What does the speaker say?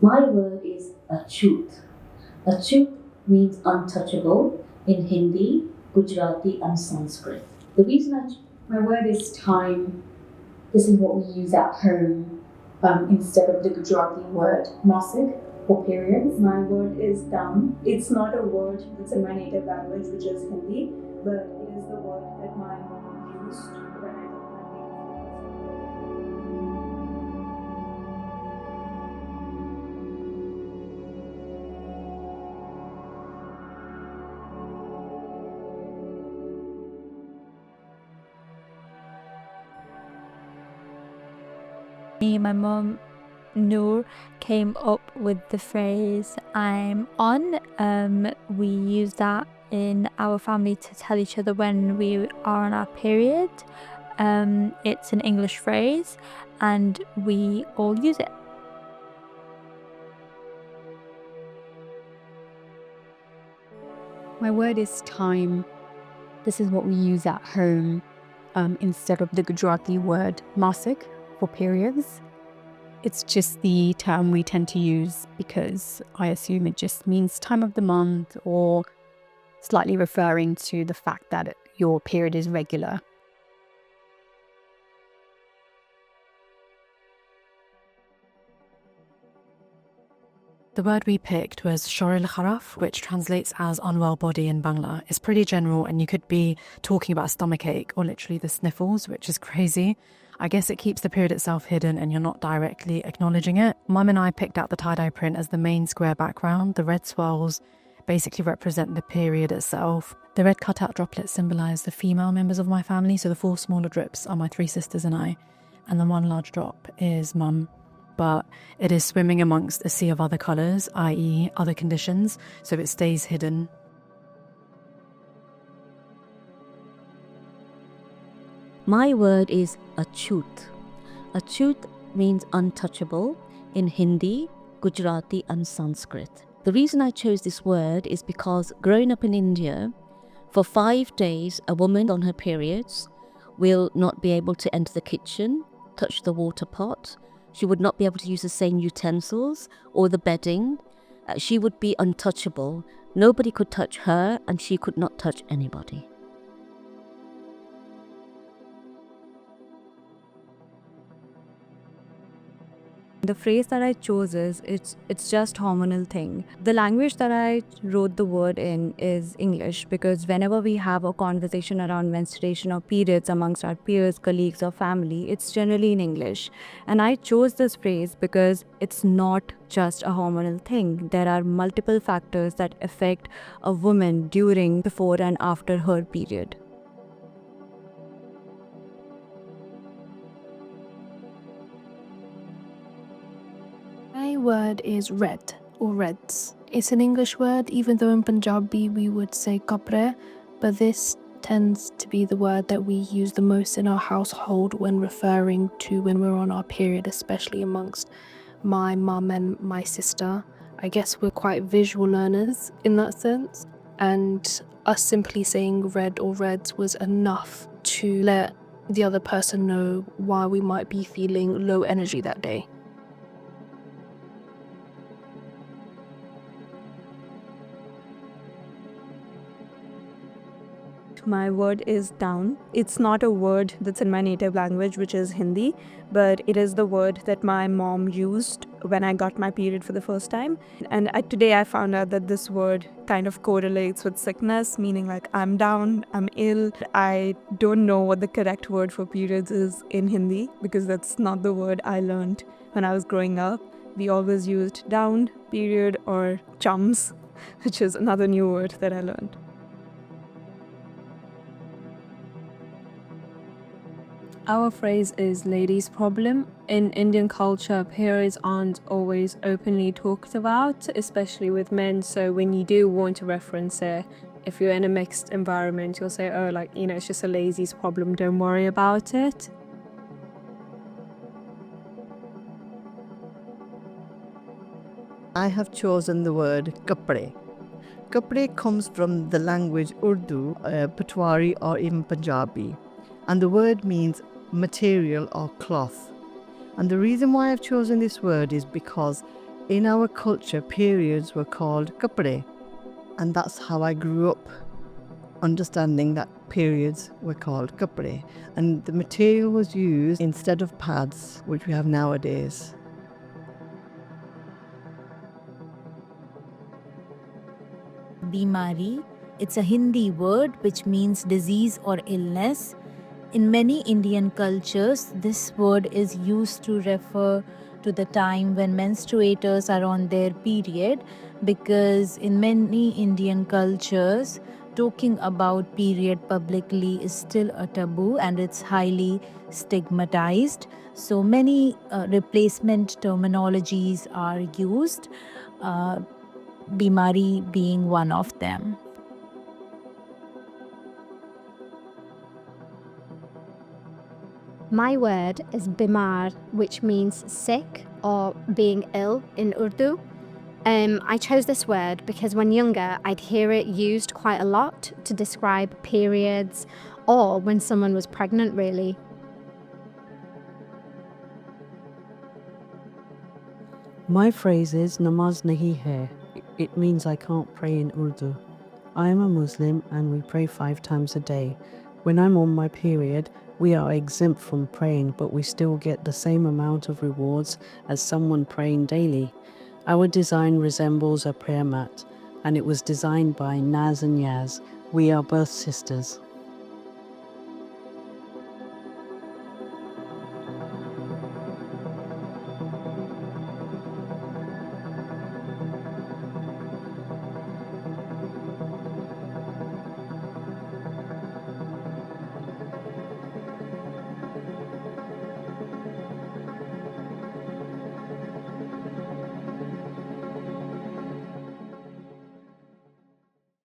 My word is achut. Achut means untouchable in Hindi, Gujarati, and Sanskrit. The reason my word is time. This is what we use at home instead of the Gujarati word masik for periods. My word is dam. It's not a word that's in my native language, which is Hindi, but it is the word that my mom used when I got my period. My mom, Noor, came up with the phrase "I'm on." We use that in our family to tell each other when we are on our period. It's an English phrase and we all use it. My word is time. This is what we use at home instead of the Gujarati word masik for periods. It's just the term we tend to use because I assume it just means time of the month or slightly referring to the fact that your period is regular. The word we picked was Shoril Kharaf, which translates as unwell body in Bangla. It's pretty general and you could be talking about a stomachache or literally the sniffles, which is crazy. I guess it keeps the period itself hidden and you're not directly acknowledging it. Mum and I picked out the tie-dye print as the main square background. The red swirls basically represent the period itself. The red cutout droplets symbolise the female members of my family, so the 4 smaller drips are my 3 sisters and I, and the 1 large drop is Mum. But it is swimming amongst a sea of other colours, i.e. other conditions, so it stays hidden. My word is achut. Achut means untouchable in Hindi, Gujarati, and Sanskrit. The reason I chose this word is because growing up in India, for 5 days, a woman on her periods will not be able to enter the kitchen, touch the water pot. She would not be able to use the same utensils or the bedding. She would be untouchable. Nobody could touch her and she could not touch anybody. The phrase that I chose is it's just hormonal thing. The language that I wrote the word in is English because whenever we have a conversation around menstruation or periods amongst our peers, colleagues or family, it's generally in English. And I chose this phrase because it's not just a hormonal thing. There are multiple factors that affect a woman during, before and after her period. My word is red or reds. It's an English word, even though in Punjabi we would say kapre, but this tends to be the word that we use the most in our household when referring to when we're on our period, especially amongst my mum and my sister. I guess we're quite visual learners in that sense, and us simply saying red or reds was enough to let the other person know why we might be feeling low energy that day. My word is down. It's not a word that's in my native language, which is Hindi, but it is the word that my mom used when I got my period for the first time. And today I found out that this word kind of correlates with sickness, meaning like I'm down, I'm ill. I don't know what the correct word for periods is in Hindi because that's not the word I learned when I was growing up. We always used down, period, or chums, which is another new word that I learned. Our phrase is ladies' problem. In Indian culture, periods aren't always openly talked about, especially with men. So when you do want to reference it, if you're in a mixed environment, you'll say, oh, like, it's just a lady's problem, don't worry about it. I have chosen the word kapde. Kapde comes from the language Urdu, Patwari, or even Punjabi, and the word means material or cloth. And the reason why I've chosen this word is because In our culture, periods were called kapde, and that's how I grew up, understanding that periods were called kapde, and the material was used instead of pads, which we have nowadays. Bimari, it's a Hindi word which means disease or illness. In many Indian cultures, this word is used to refer to the time when menstruators are on their period, because in many Indian cultures, talking about period publicly is still a taboo and it's highly stigmatized. So many replacement terminologies are used, Bimari being one of them. My word is bimar, which means sick or being ill in Urdu. I chose this word because when younger, I'd hear it used quite a lot to describe periods or when someone was pregnant, really. My phrase is namaz nahi hai. It means I can't pray in Urdu. I am a Muslim and we pray 5 times a day. When I'm on my period, we are exempt from praying, but we still get the same amount of rewards as someone praying daily. Our design resembles a prayer mat, and it was designed by Naz and Yaz. We are birth sisters.